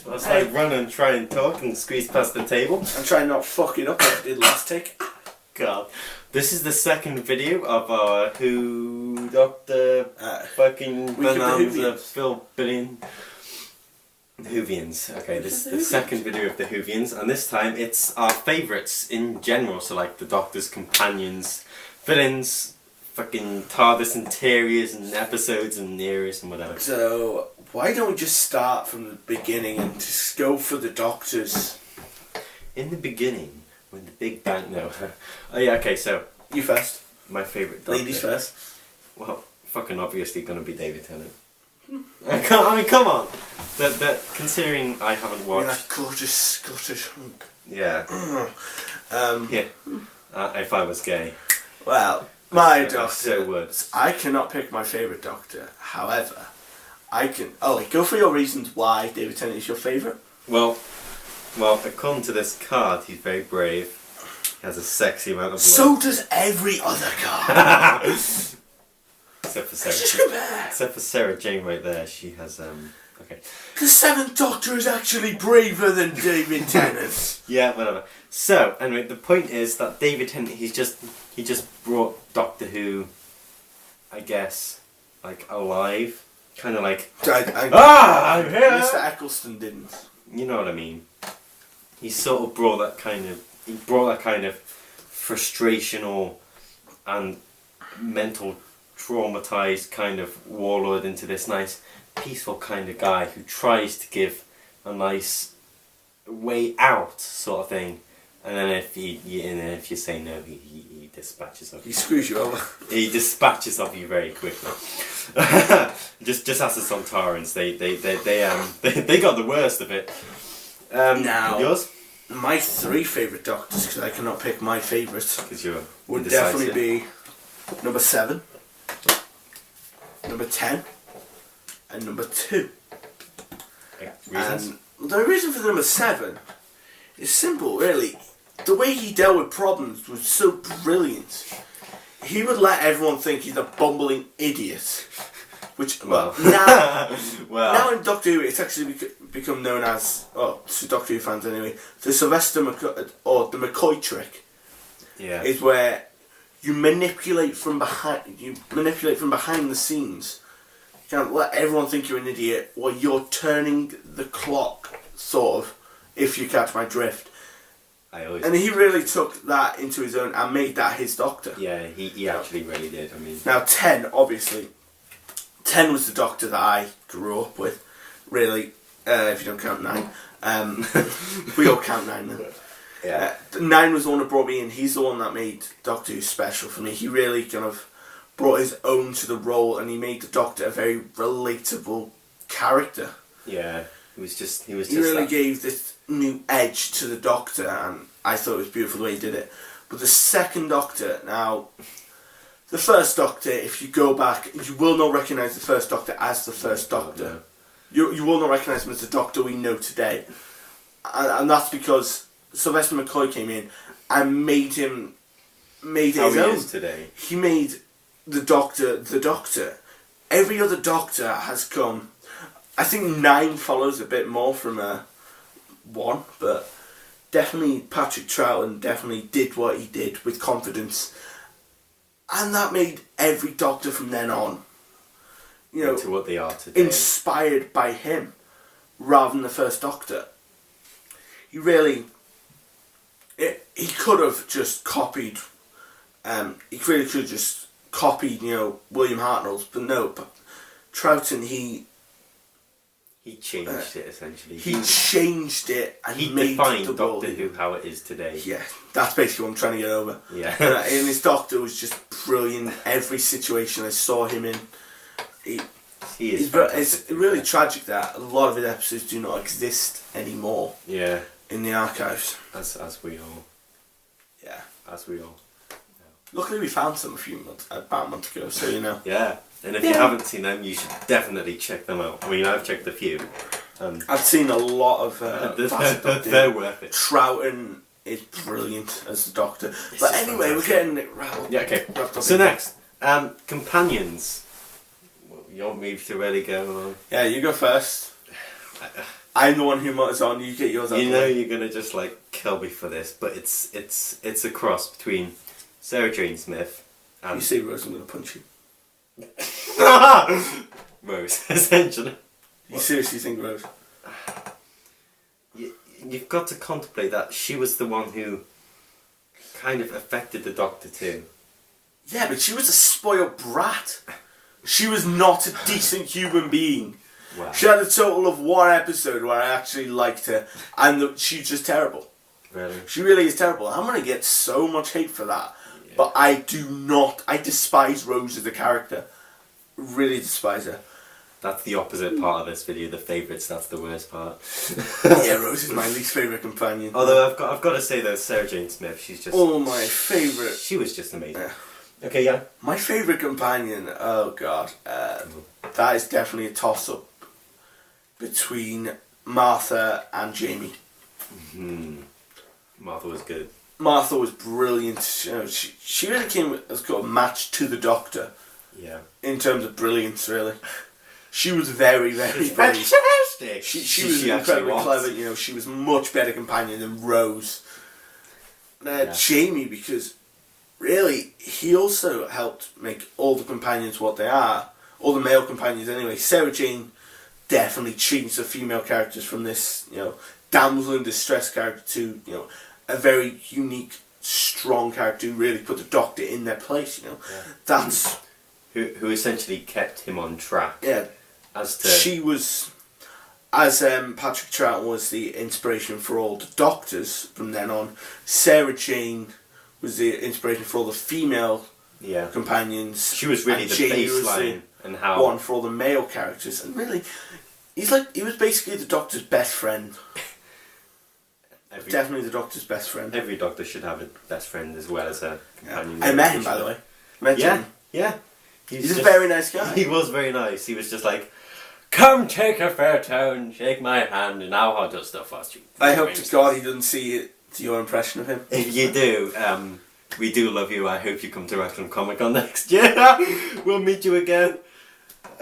Let's run and try and talk and squeeze past the table. And try and not fuck it up like I did last take. God. This is the second video of our Who Doctor fucking Bonanza Phil Billion Whovians. Okay, this is the second video of the Whovians, and this time it's our favourites in general, so like the Doctor's companions, villains, fucking TARDIS interiors and episodes and eras and whatever. So, why don't we just start from the beginning and just go for the Doctors? In the beginning, when the Big Bang... No. Oh yeah, okay, so... You first. My favourite Doctor. Ladies first. Well, fucking obviously gonna be David Tennant. I mean, come on! Considering I haven't watched... You're that gorgeous Scottish hunk. Yeah. Yeah. If I was gay. Well, my Doctor... So would. I cannot pick my favourite Doctor. However, I can... Oh, go for your reasons why David Tennant is your favourite. Well, according to this card, he's very brave. He has a sexy amount of blood. So does every other card. Except for Sarah Jane right there, she has okay. The Seventh Doctor is actually braver than David Tennant. Yeah, whatever. So anyway, the point is that David Tennant, he just brought Doctor Who, I guess, like alive, kind of like. I'm here. Mr. Eccleston didn't. You know what I mean? He sort of brought that kind of. He brought that kind of frustrational and mental traumatized kind of warlord into this nice peaceful kind of guy who tries to give a nice way out sort of thing, and then if you say no, he dispatches of you. He screws you over. He dispatches of you very quickly. just ask the Sontarans. They got the worst of it. Now yours? My three favourite Doctors, because I cannot pick my favourite, would indecisive. definitely be number 7, number 10, and number 2. Reasons? And the reason for the number 7 is simple, really. The way he dealt with problems was so brilliant. He would let everyone think he's a bumbling idiot. Which, now in Doctor Who, it's actually become known as, to Doctor Who fans anyway, the Sylvester or the McCoy trick. Yeah. Is where you manipulate from behind the scenes. You can't let everyone think you're an idiot while you're turning the clock, sort of, if you catch my drift. And he really took that into his own and made that his Doctor. Yeah, he actually really did. I mean, now 10, obviously. 10 was the Doctor that I grew up with, really, if you don't count 9. We all count 9 then. Yeah. 9 was the one that brought me in. He's the one that made Doctor Who special for me. He really kind of brought his own to the role, and he made the Doctor a very relatable character. Yeah, he really gave this new edge to the Doctor, and I thought it was beautiful the way he did it. But the second Doctor, now... The first Doctor, if you go back, you will not recognise the first Doctor as the first Doctor. No. You will not recognise him as the Doctor we know today. And that's because Sylvester McCoy came in and made his own. He is today. He made the Doctor. Every other Doctor has come. I think 9 follows a bit more from 1, but definitely Patrick Troughton definitely did what he did with confidence. And that made every Doctor from then on, into what they are today, inspired by him, rather than the first Doctor. He really, he could have just copied. He really could have just copied, William Hartnell's, but no. But Troughton, he changed it essentially. He changed it and he made defined the Doctor Who how it is today. Yeah, that's basically what I'm trying to get over. Yeah. And his Doctor was just brilliant. Every situation I saw him in, it's really tragic that a lot of his episodes do not exist anymore. Yeah. In the archives. As we all. Yeah. As we all. Yeah. Luckily, we found some about a month ago, so Yeah. And if you haven't seen them, you should definitely check them out. I mean, I've checked a few. I've seen a lot of... they're worth it. Troughton is brilliant as the Doctor. But anyway, we're getting it wrapped. Yeah, okay. So next, companions. You want me to really go on? Yeah, you go first. I'm the one who mutters on. You get yours out. You know you're gonna just like kill me for this, but it's a cross between Sarah Jane Smith and You say Rose, I'm gonna punch you. Rose, essentially. You seriously think Rose? You've got to contemplate that she was the one who kind of affected the Doctor too. Yeah, but she was a spoiled brat. She was not a decent human being. Wow. She had a total of one episode where I actually liked her, and she's just terrible. Really? She really is terrible. I'm going to get so much hate for that. Yeah. But I despise Rose as a character. Really despise her. That's the opposite part of this video, the favourites, that's the worst part. Yeah, Rose is my least favourite companion. Although I've got to say though, Sarah Jane Smith, she's just... Oh, my favourite. She was just amazing. Okay, yeah. My favourite companion, oh god, that is definitely a toss-up between Martha and Jamie. Martha was good. Martha was brilliant. You know, she really came as got a match to the Doctor. Yeah. In terms of brilliance, really. She was very, very, very fantastic. She was incredibly clever. You know, she was much better companion than Rose. Jamie, because really he also helped make all the companions what they are, all the male companions anyway. Sarah Jane definitely changed the female characters from this, you know, damsel in distress character to, you know, a very unique, strong character who really put the Doctor in their place. You know, that's who essentially kept him on track. Yeah. She was, as Patrick Troughton was the inspiration for all the Doctors from then on, Sarah Jane was the inspiration for all the female companions. She was really the baseline and how one for all the male characters. And really, he was basically the Doctor's best friend. Definitely the Doctor's best friend. Every Doctor should have a best friend as well as a companion. I met him, by the way. Met him. Yeah. He's a very nice guy. He was very nice. He was just like, come take a fair town, shake my hand, and now I'll do stuff for you. I hope to God he doesn't see it to your impression of him. If you do, we do love you. I hope you come to Wrexham Comic Con next year. We'll meet you again.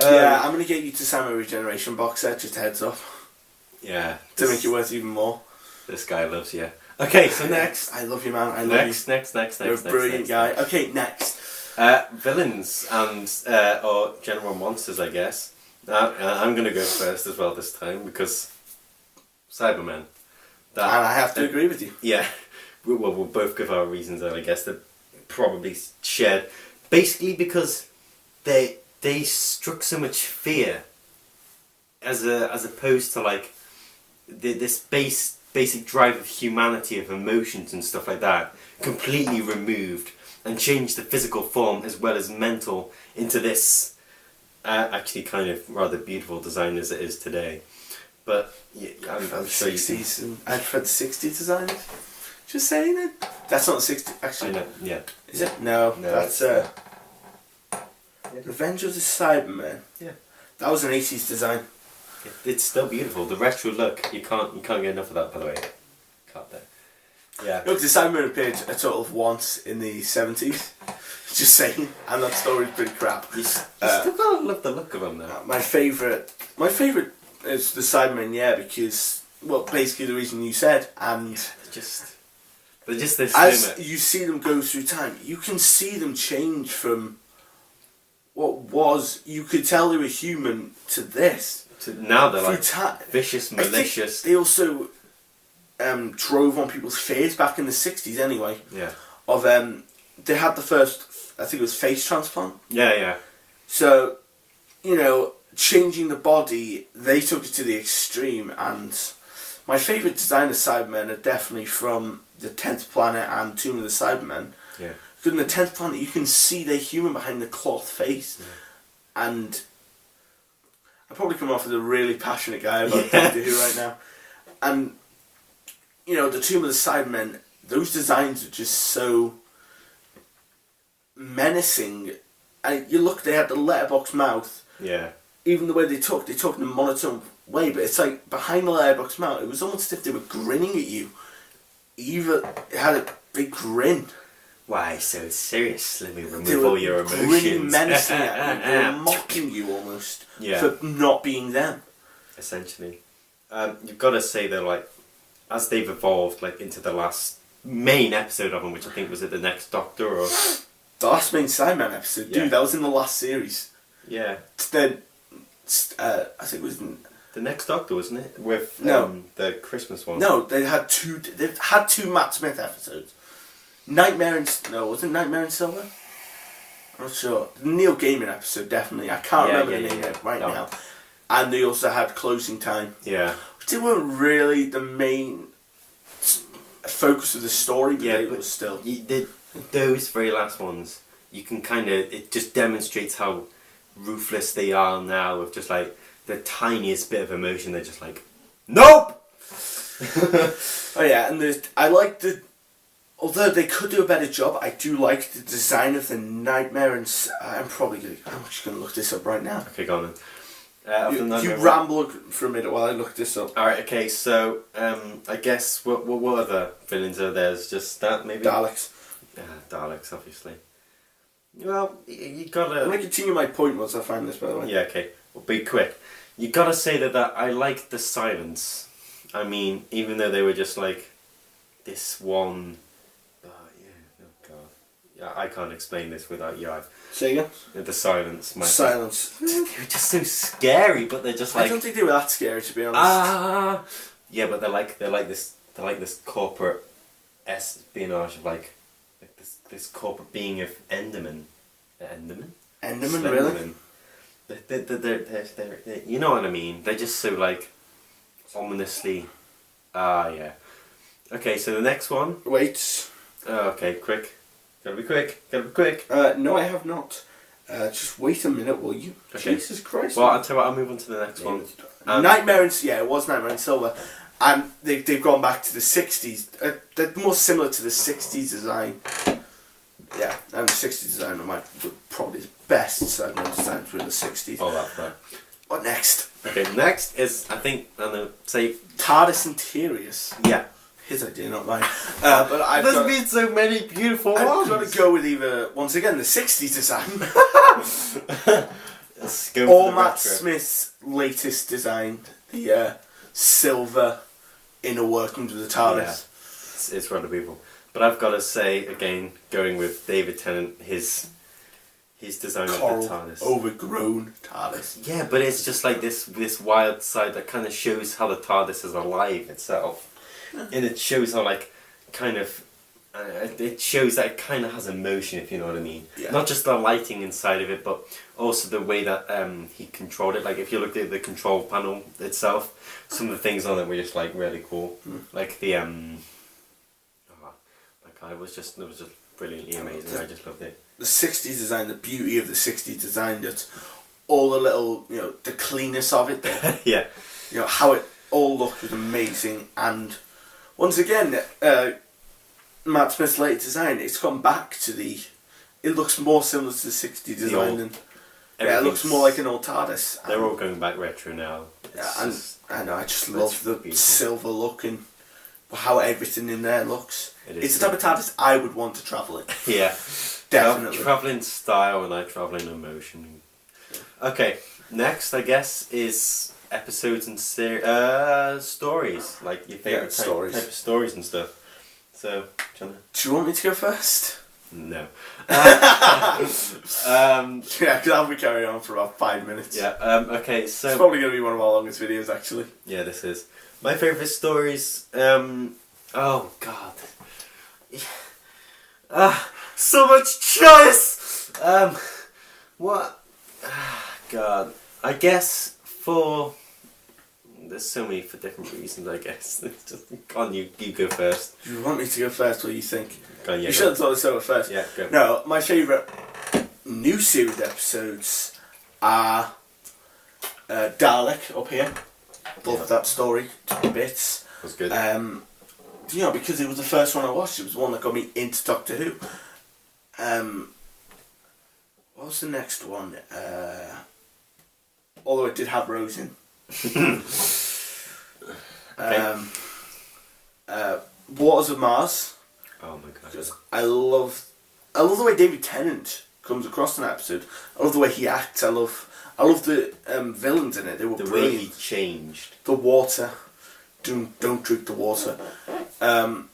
I'm going to get you to Samurai Regeneration box set, just a heads up. Yeah. To make it worth even more. This guy loves you. Okay, so next. I love you, man. I love you. Next. You're a brilliant guy. Okay, next. Villains and or general monsters, I guess. I'm going to go first as well this time because Cybermen. And I have to agree with you. Yeah. We'll both give our reasons, I guess, they're probably shared. Basically because they struck so much fear as opposed to like this basic drive of humanity, of emotions and stuff like that, completely removed and changed the physical form as well as mental into this actually kind of rather beautiful design as it is today. But yeah, I'm sure you see. I'd prefer the 60s designers. Just saying it. That's not the 60s, actually. I know, yeah. Is it? No, that's Revenge of the Cybermen. Yeah. That was an 80s design. It's still beautiful. The retro look, you can't get enough of that, by the way. Can't there. Yeah. Look, the Cybermen appeared a total of once in the 70s. Just saying, and that story's pretty crap. You still gotta love the look of them though. My favourite is the Cybermen, because, well, basically the reason you said, and they're just this. As you see them go through time, you can see them change from what was, you could tell they were human, to this. To now they're like vicious, malicious. They also drove on people's fears back in the 60s anyway. Yeah. Of they had the first, I think it was face transplant. Yeah. So, you know, changing the body, they took it to the extreme, and my favourite design of Cybermen are definitely from the 10th Planet and Tomb of the Cybermen. Yeah. Because in the 10th Planet you can see they're human behind the cloth face. Yeah. And I probably come off as a really passionate guy about Doctor Who right now. And, you know, the Tomb of the Cybermen, those designs are just so menacing. And you look, they had the letterbox mouth. Yeah. Even the way they talk in a monotone way, but it's like behind the letterbox mouth, it was almost as if they were grinning at you. It had a big grin. Why so serious? Let me remove all your emotions. Grinning menacing at you. They were mocking you almost for not being them. Essentially. you've got to say they're like, as they've evolved like into the last main episode of them, which I think was it the Next Doctor or The last main Sandman episode, dude. That was in the last series. Yeah. Then, I think it was the Next Doctor, wasn't it? With the Christmas one. No, they had two. They've had two Matt Smith episodes. Wasn't Nightmare in Silver? I'm not sure. The Neil Gaiman episode, definitely. I can't remember the name right now. And they also had Closing Time. Yeah. Which they weren't really the main focus of the story, but it was still. Those very last ones, you can kind of, it just demonstrates how ruthless they are now with just like the tiniest bit of emotion. They're just like, nope! Oh yeah, and I like although they could do a better job, I do like the design of the Nightmare, and I'm just going to look this up right now. Okay, go on then. You ramble for a minute while I look this up. Alright, okay, so I guess what other villains are there? Is just that maybe? Daleks. Daleks, obviously. Well, you gotta... I'm going to continue my point once I find this, by the way. Yeah, okay. Well, be quick. You gotta say that I like the silence. I mean, even though they were just like this one... Yeah, I can't explain this without you. Say again? The silence. Silence. They were just so scary, but they're just like... I don't think they were that scary, to be honest. Yeah, but they're like this corporate espionage of like this corporate being of Enderman. Enderman? Enderman, really? They're, you know what I mean? They're just so like ominously... yeah. Okay, so the next one... Wait. Okay, quick. Gotta be quick. No, I have not. Just wait a minute, will you? Okay. Jesus Christ. Well, I'll tell you what, I'll move on to the next one. It was Nightmare in Silver. And they've gone back to the 60s. They're more similar to the 60s design. Yeah, and the 60s design were probably the best Sandman designs were in the 60s. Oh, that's right. What next? Okay, next is, I think, say... TARDIS Interiors. Yeah. His idea, not mine. But There's been so many beautiful ones. I've got to go with either, once again, the 60s design. Let's go or Matt Smith's latest design. The silver inner workings of the TARDIS. Yeah, it's rather beautiful. But I've got to say, again, going with David Tennant, his design of the TARDIS. Overgrown TARDIS. Yeah, but it's just like this wild side that kind of shows how the TARDIS is alive itself. And it shows how, like, kind of... it shows that it kind of has emotion, if you know what I mean. Yeah. Not just the lighting inside of it, but also the way that he controlled it. Like, if you look at the control panel itself, some of the things on it were just, like, really cool. Like, the... it was just brilliantly amazing. I just loved it. The 60s design, the beauty of the 60s design, that all the little, the cleanness of it. Yeah. How it all looked was amazing. And once again, Matt Smith's late design, it's gone back to it looks more similar to the 60s design it looks more like an old TARDIS. They're all going back retro now. I just love the beautiful silver look and how everything in there looks. It's the type of TARDIS I would want to travel in. Yeah. Definitely. Travel in style and I travel in emotion. Okay, next I guess is episodes and stories. Like your favourite type of stories and stuff. So, do you want me to go first? No. Yeah, because I'll be carrying on for about 5 minutes. Yeah, okay, so... It's probably going to be one of our longest videos, actually. Yeah, this is. My favourite stories, oh, God. So much choice! What? God. I guess for... There's so many for different reasons, I guess. It's just, on you go first. Do you want me to go first? What do you think? You should have told us so first. Yeah, go. No, my favourite new series episodes are Dalek up here. Love that story to bits. That was good. Because it was the first one I watched. It was the one that got me into Doctor Who. What was the next one? Although it did have Rose in. Waters of Mars. Oh my God. Because I love the way David Tennant comes across in an episode. I love the way he acts. I love the villains in it. They were The brilliant. way he changed. The water. Don't drink the water. And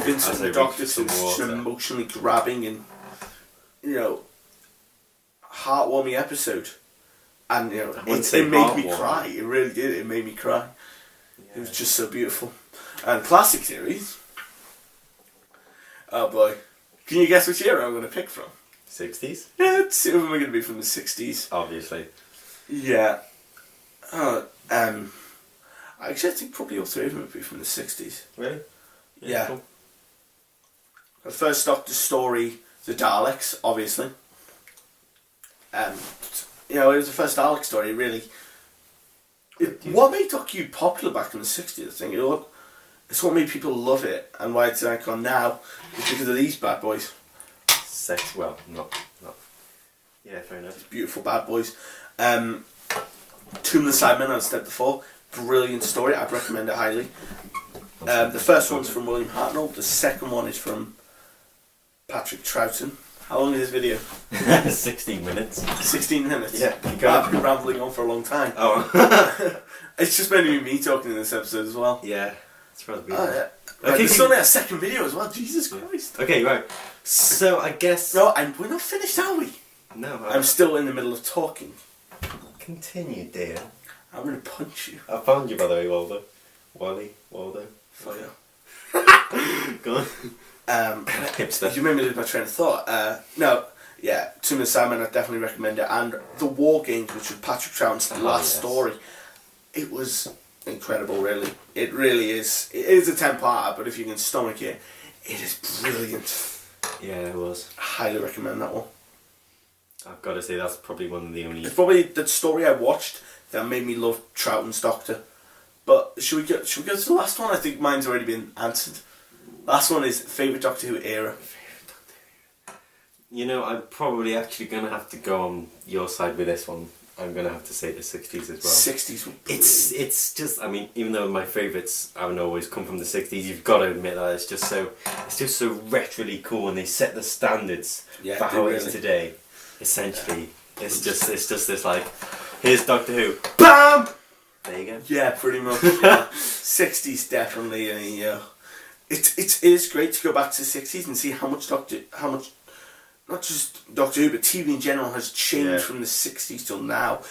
Vincent As I the Doctor, reach some such an water. emotionally grabbing and, you know, heartwarming episode. And, you know, it made me cry. It really did. It made me cry. It was just so beautiful. And classic series. Oh boy. Can you guess which era I'm going to pick from? 60s? Yeah, two of them are going to be from the 60s. Obviously. Yeah. Actually, I think probably all three of them would be from the 60s. Really? Yeah. Cool. The first Doctor story, the Daleks, obviously. You know, it was the first Dalek story, really. What made Doctor Who popular back in the 60s, I think, it's what made people love it, and why it's an icon now, is because of these bad boys. Not. Yeah, fair enough. Beautiful bad boys. Tomb of the Cybermen, as I said before, brilliant story, I'd recommend it highly. The first one's from William Hartnell, the second one is from Patrick Troughton. How long is this video? 16 minutes. 16 minutes? Yeah, I've been rambling on for a long time. Oh. It's just mainly me talking in this episode as well. Yeah, it's rather Oh, beautiful. yeah. Okay, Right, there's only a second video as well, Jesus Christ. Okay, right. So, I guess... No, we're not finished, are we? No, I'm still in the middle of talking. Continue, dear. I'm going to punch you. I found you, by the way, Waldo. Waldo. For you. Go on. Hipster. You made me lose my train of thought. Tomb of the Cybermen, I definitely recommend it. And the War Games, which was Patrick Troughton's last story, it was incredible, really. It really is. It is a 10-parter, but if you can stomach it, it is brilliant. Yeah, it was. I highly recommend that one. I've got to say, that's probably one of the only... It's probably the story I watched that made me love Troughton's Doctor. But should we go to the last one? I think mine's already been answered. Last one is favourite Doctor Who era. You know, I'm probably actually going to have to go on your side with this one. I'm going to have to say the 60s as well. 60s were brilliant. It's just, I mean, even though my favourites haven't always come from the 60s, you've got to admit that it's just so retroly cool, and they set the standards for how it is today. Essentially, it's just this like, here's Doctor Who, BAM! There you go. Yeah, pretty much. Yeah. 60s definitely. I mean, yeah. It is great to go back to the 60s and see how much not just Doctor Who, but TV in general has changed from the 60s till now.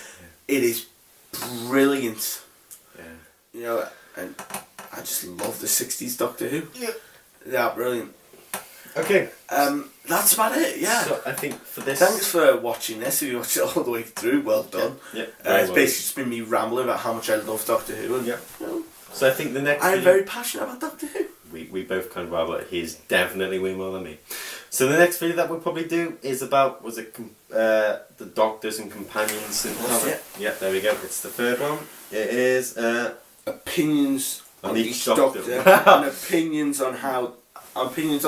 Yeah. It is brilliant. Yeah. You know, and I just love the 60s Doctor Who. Yeah. Yeah, brilliant. Okay. That's about it, yeah. So I think for this... Thanks for watching this. If you watched it all the way through, well done. Yeah. It's basically just been me rambling about how much I love Doctor Who. And, you know, so I think the next... I'm very passionate about Doctor Who. We both kind of are, but he's definitely way more than me. So the next video that we'll probably do is about, the Doctors and Companions. And yeah, there we go. It's the third one. It is... opinions on each Doctor. And opinions on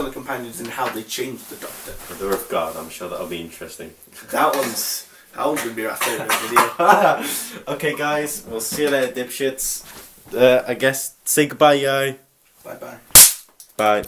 the Companions and how they changed the Doctor. Mother of God, I'm sure that'll be interesting. That one's going to be our favourite video. Okay guys, we'll see you later, dipshits. I guess, say goodbye, yay. Bye bye. Bye.